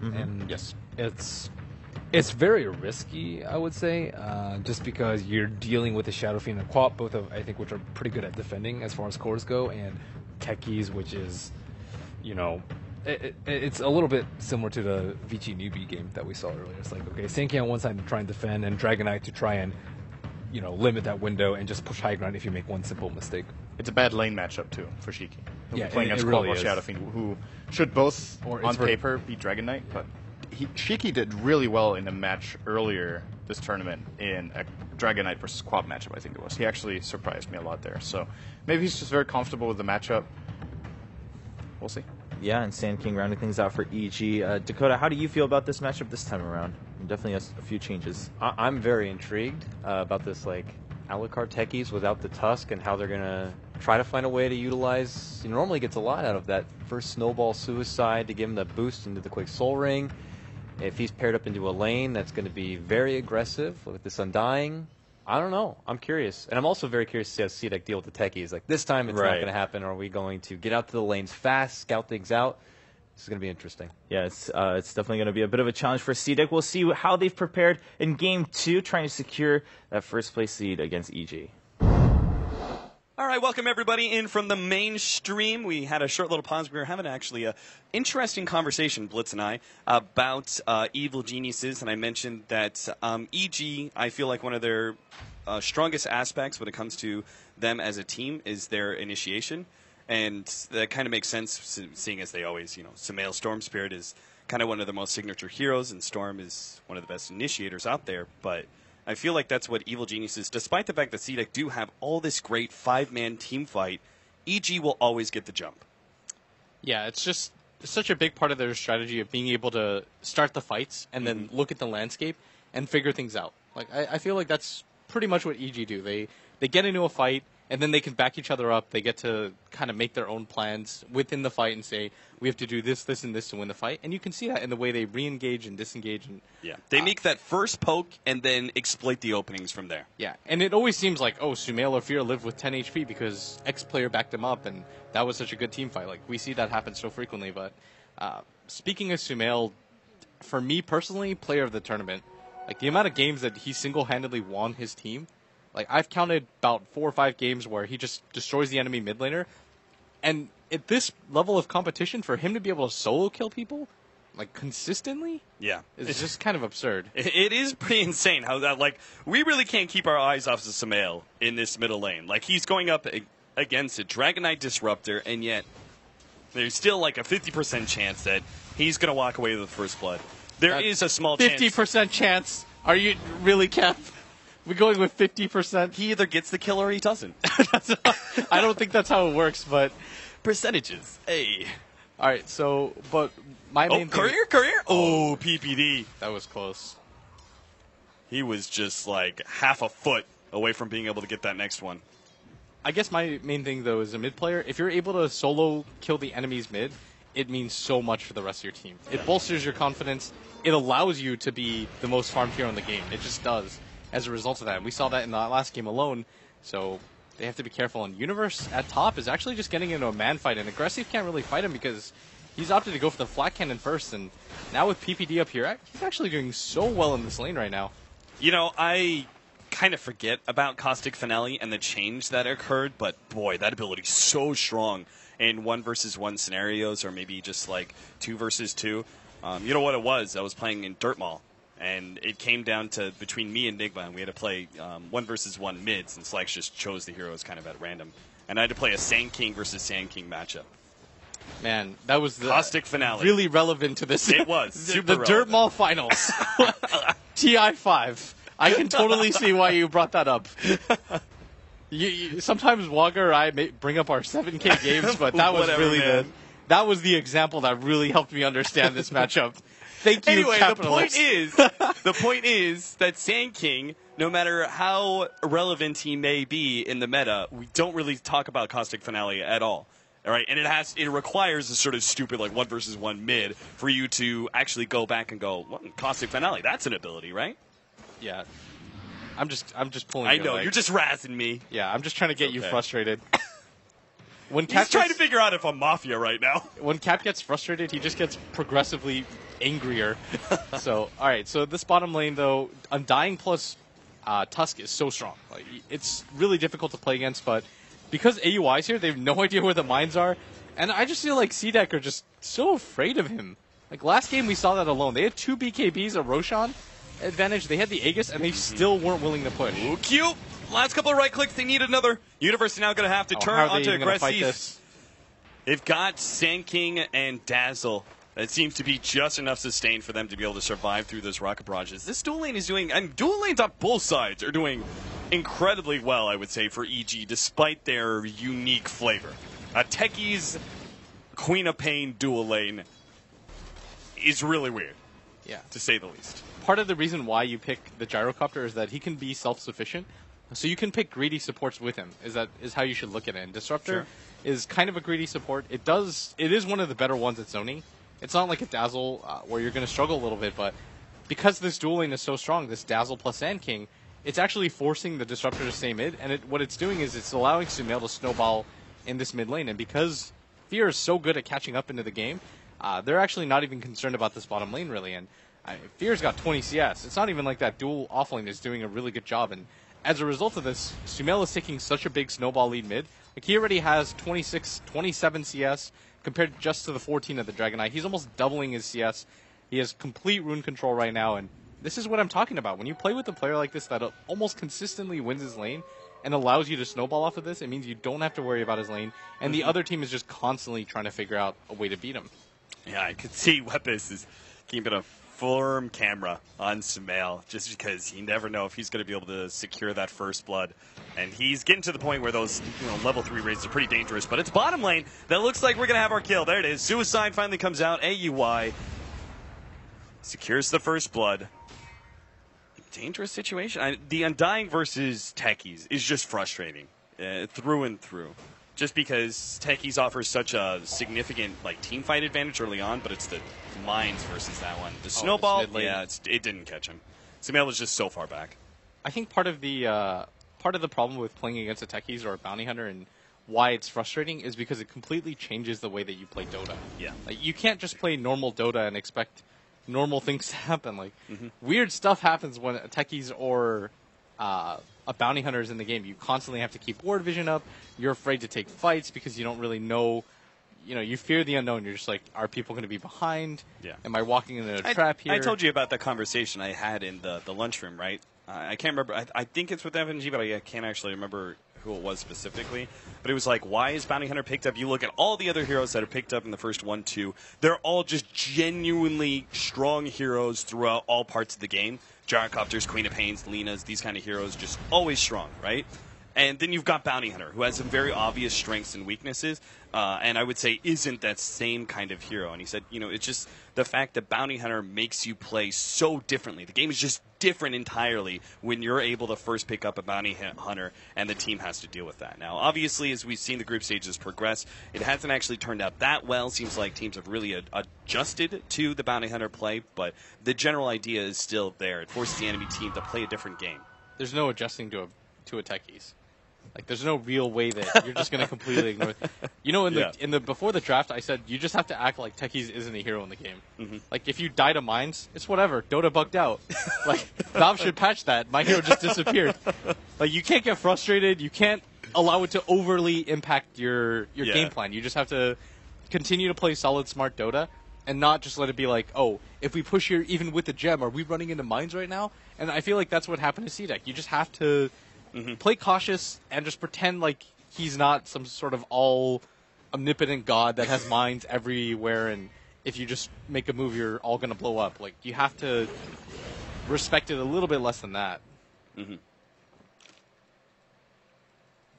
and Yes. it's very risky, I would say, just because you're dealing with a Shadow Fiend and Quap, both of I think which are pretty good at defending as far as cores go, and Techies, which is, it's a little bit similar to the Vici newbie game that we saw earlier. It's like, okay, Sankey on one side to try and defend, and Dragonite to try and limit that window and just push high ground if you make one simple mistake. It's a bad lane matchup too for Shiki. Yeah, playing against really Quap or Shadow Fiend, who should both on paper beat Dragonite, but Shiki did really well in a match earlier this tournament in a Dragonite versus Quap matchup, I think it was. He actually surprised me a lot there. So maybe he's just very comfortable with the matchup. We'll see. Yeah, and Sand King rounding things out for EG. Dakota, how do you feel about this matchup this time around? Definitely a few changes. I'm very intrigued about this, like, a la carte techies without the Tusk and how they're going to try to find a way to utilize. He normally gets a lot out of that first Snowball Suicide to give him the boost into the quick Soul Ring. If he's paired up into a lane that's going to be very aggressive with this Undying, I don't know. I'm curious. And I'm also very curious to see how C-Deck deal with the techies. Like, this time it's not going to happen. Are we going to get out to the lanes fast, scout things out? This is going to be interesting. Yeah, it's definitely going to be a bit of a challenge for C-Deck. We'll see how they've prepared in Game 2, trying to secure that first-place seed against EG. All right, welcome everybody in from the mainstream. We had a short little pause. We were having actually an interesting conversation, Blitz and I, about evil geniuses, and I mentioned that EG, I feel like one of their strongest aspects when it comes to them as a team is their initiation, and that kind of makes sense, seeing as they always, Sumail Storm Spirit is kind of one of the most signature heroes, and Storm is one of the best initiators out there, but I feel like that's what Evil Geniuses, despite the fact that C-Deck do have all this great five-man team fight, EG will always get the jump. Yeah, it's just such a big part of their strategy of being able to start the fights and then look at the landscape and figure things out. Like I feel like that's pretty much what EG do. They get into a fight and then they can back each other up. They get to kind of make their own plans within the fight and say, we have to do this, this, and this to win the fight. And you can see that in the way they re-engage and disengage. And they make that first poke and then exploit the openings from there. Yeah, and it always seems like, Sumail or Fear lived with 10 HP because X player backed them up, and that was such a good team fight. Like, we see that happen so frequently. But speaking of Sumail, for me personally, player of the tournament, like the amount of games that he single-handedly won his team, like I've counted about 4 or 5 games where he just destroys the enemy mid laner, and at this level of competition, for him to be able to solo kill people, like consistently, is just kind of absurd. It is pretty insane how that, like, we really can't keep our eyes off of Sumail in this middle lane. Like, he's going up against a Dragonite Disruptor, and yet there's still like a 50% chance that he's going to walk away with the first blood. There is a small 50% chance. Are you really, Kev? We're going with 50%. He either gets the kill or he doesn't. I don't think that's how it works, but percentages. Hey. All right, so, but my main thing... Courier? Oh, PPD. That was close. He was just like half a foot away from being able to get that next one. I guess my main thing, though, as a mid player, if you're able to solo kill the enemy's mid, it means so much for the rest of your team. It bolsters your confidence. It allows you to be the most farmed hero in the game. It just does as a result of that. We saw that in the last game alone, so they have to be careful. And Universe at top is actually just getting into a man fight, and Aggressive can't really fight him because he's opted to go for the flat cannon first, and now with PPD up here, he's actually doing so well in this lane right now. I kind of forget about Caustic Finale and the change that occurred, but boy, that ability is so strong in 1 versus 1 scenarios, or maybe just like 2 versus 2. You know what it was? I was playing in Dirt Mall, and it came down to between me and Nigma, and we had to play 1 versus 1 mids, and Slax just chose the heroes kind of at random. And I had to play a Sand King versus Sand King matchup. Man, that was the Caustic Finale. Really relevant to this. It was. Super the Dirt Mall Finals. TI5. I can totally see why you brought that up. Sometimes Wagga or I may bring up our 7K games, but that was really that was the example that really helped me understand this matchup. Thank you, anyway, capitalists. the point is that Sand King, no matter how relevant he may be in the meta, we don't really talk about Caustic Finale at all. All right, and it requires a sort of stupid like 1 versus 1 mid for you to actually go back and go, well, Caustic Finale, that's an ability, right? Yeah. I'm just pulling. I know you're just razzing me. Yeah, I'm just trying to get you frustrated. He's trying to figure out if I'm Mafia right now. When Cap gets frustrated, he just gets progressively angrier. So, all right. So this bottom lane, though, Undying plus Tusk is so strong. Like, it's really difficult to play against, but because AUI's here, they have no idea where the mines are. And I just feel like CDEC are just so afraid of him. Like, last game, we saw that alone. They had 2 BKBs, a Roshan advantage. They had the Aegis, and they still weren't willing to push. Ooh, cute. Last couple of right clicks, they need another. Universe is now going to have to turn onto aggressive. They've got Sand King and Dazzle. That seems to be just enough sustain for them to be able to survive through those rocket barrages. This dual lane is doing, and dual lanes on both sides are doing incredibly well, I would say, for EG, despite their unique flavor. Techies Queen of Pain dual lane is really weird, to say the least. Part of the reason why you pick the Gyrocopter is that he can be self-sufficient. So you can pick greedy supports with him. Is how you should look at it. And Disruptor is kind of a greedy support. It is one of the better ones at zoning. It's not like a Dazzle where you're going to struggle a little bit, but because this dual lane is so strong, this Dazzle plus Sand King, it's actually forcing the Disruptor to stay mid. And what it's doing is it's allowing Sumail to snowball in this mid lane. And because Fear is so good at catching up into the game, they're actually not even concerned about this bottom lane really. And Fear's got 20 CS. It's not even like that dual offlane is doing a really good job. And as a result of this, Sumail is taking such a big snowball lead mid. Like, he already has 27 CS compared just to the 14 of the Dragon Knight. He's almost doubling his CS. He has complete rune control right now, and this is what I'm talking about. When you play with a player like this that almost consistently wins his lane and allows you to snowball off of this, it means you don't have to worry about his lane, and the other team is just constantly trying to figure out a way to beat him. Yeah, I could see Wepis is keeping a firm camera on Sumail just because you never know if he's going to be able to secure that first blood. And he's getting to the point where those level 3 raids are pretty dangerous. But it's bottom lane that looks like we're going to have our kill. There it is. Suicide finally comes out. AUI secures the first blood. Dangerous situation. The Undying versus Techies is just frustrating through and through. Just because Techies offers such a significant team fight advantage early on, but it's the mines versus that one. The snowball, it didn't catch him. Sumail was just so far back. I think part of the problem with playing against a Techies or a Bounty Hunter and why it's frustrating is because it completely changes the way that you play Dota. Yeah. Like, you can't just play normal Dota and expect normal things to happen. Like, weird stuff happens when a Techies or a Bounty Hunter is in the game. You constantly have to keep ward vision up. You're afraid to take fights because you don't really know. You fear the unknown. You're just like, are people going to be behind? Yeah. Am I walking into a trap here? I told you about that conversation I had in the lunchroom, right? I can't remember. I think it's with FNG, but I can't actually remember who it was specifically. But it was like, why is Bounty Hunter picked up? You look at all the other heroes that are picked up in the first 1-2. They're all just genuinely strong heroes throughout all parts of the game. Gyrocopters, Queen of Pains, Lenas, these kind of heroes, just always strong, right? And then you've got Bounty Hunter, who has some very obvious strengths and weaknesses, and I would say isn't that same kind of hero. And he said, it's just the fact that Bounty Hunter makes you play so differently. The game is just different entirely when you're able to first pick up a Bounty Hunter, and the team has to deal with that. Now, obviously, as we've seen the group stages progress, it hasn't actually turned out that well. Seems like teams have really adjusted to the Bounty Hunter play, but the general idea is still there. It forces the enemy team to play a different game. There's no adjusting to a Techies. Like, there's no real way that you're just going to completely ignore it. In the before the draft, I said you just have to act like Techies isn't a hero in the game. Like, if you die to mines, it's whatever. Dota bugged out. Like, Valve should patch that. My hero just disappeared. Like, you can't get frustrated. You can't allow it to overly impact your game plan. You just have to continue to play solid, smart Dota and not just let it be like, oh, if we push here even with the gem, are we running into mines right now? And I feel like that's what happened to CDEC. You just have to play cautious and just pretend like he's not some sort of all omnipotent god that has mines everywhere, and if you just make a move, you're all going to blow up. Like, you have to respect it a little bit less than that.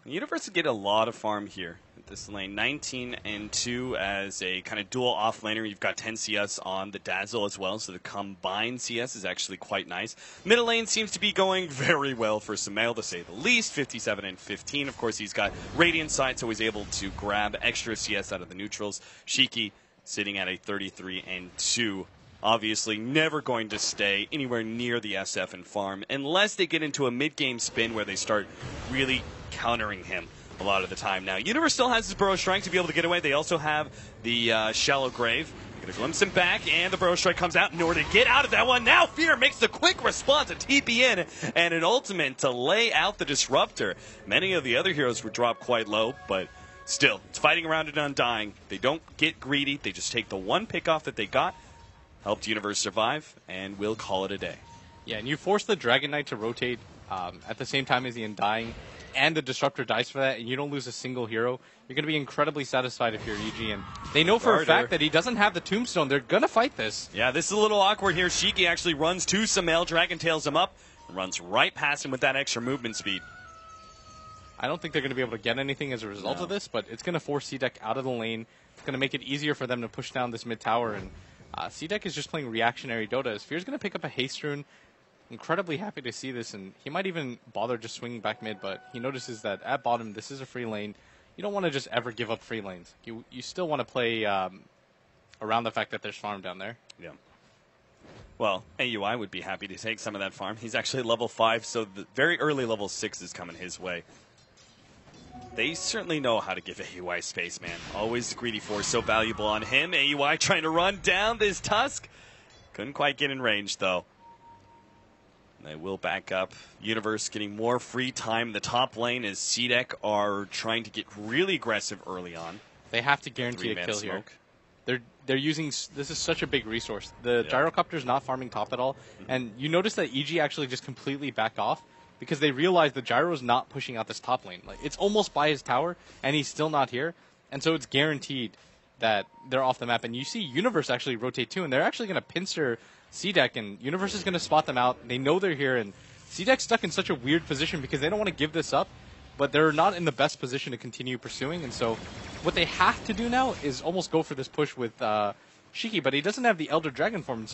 Universe get a lot of farm here at this lane. 19 and 2 as a kind of dual off laner. You've got 10 CS on the Dazzle as well, so the combined CS is actually quite nice. Middle lane seems to be going very well for Sumail, to say the least. 57 and 15. Of course, he's got Radiant side, so he's able to grab extra CS out of the neutrals. Shiki sitting at a 33 and 2. Obviously, never going to stay anywhere near the SF and farm unless they get into a mid-game spin where they start really countering him a lot of the time. Now, Universe still has his Burrow Strike to be able to get away. They also have the Shallow Grave, Gonna glimpse him back, and the Burrow Strike comes out in order to get out of that one. Now Fear makes the quick response, a TP in, and an ultimate to lay out the Disruptor. Many of the other heroes were dropped quite low, but still, it's fighting around and undying. They don't get greedy. They just take the one pick-off that they got, helped Universe survive, and we'll call it a day. Yeah, and you force the Dragon Knight to rotate at the same time as the Undying, and the Disruptor dies for that, and you don't lose a single hero. You're going to be incredibly satisfied if you're EG, and they know for a fact that he doesn't have the Tombstone. They're going to fight this. Yeah, this is a little awkward here. Shiki actually runs to Sumail, Dragon Tails him up, and runs right past him with that extra movement speed. I don't think they're going to be able to get anything as a result of this, but it's going to force C-Deck out of the lane. It's going to make it easier for them to push down this mid tower, and C-Deck is just playing reactionary Dota. Fear's going to pick up a Haste Rune. Incredibly happy to see this, and he might even bother just swinging back mid, but he notices that at bottom, this is a free lane. You don't want to just ever give up free lanes. You still want to play around the fact that there's farm down there. Yeah. Well, AUI would be happy to take some of that farm. He's actually level 5, so the very early level 6 is coming his way. They certainly know how to give AUI space, man. Always the greedy force, so valuable on him. AUI trying to run down this Tusk. Couldn't quite get in range, though. They will back up. Universe getting more free time in the top lane as C-Deck are trying to get really aggressive early on. They have to guarantee a kill here. They're using, this is such a big resource. The Gyrocopter's not farming top at all, and you notice that EG actually just completely backed off because they realize the Gyro's not pushing out this top lane. Like, it's almost by his tower, and he's still not here, and so it's guaranteed that they're off the map. And you see Universe actually rotate too, and they're actually going to pincer C-Deck, and Universe is going to spot them out. They know they're here, and C-Deck's stuck in such a weird position because they don't want to give this up, but they're not in the best position to continue pursuing. And so what they have to do now is almost go for this push with Shiki, but he doesn't have the Elder Dragon form.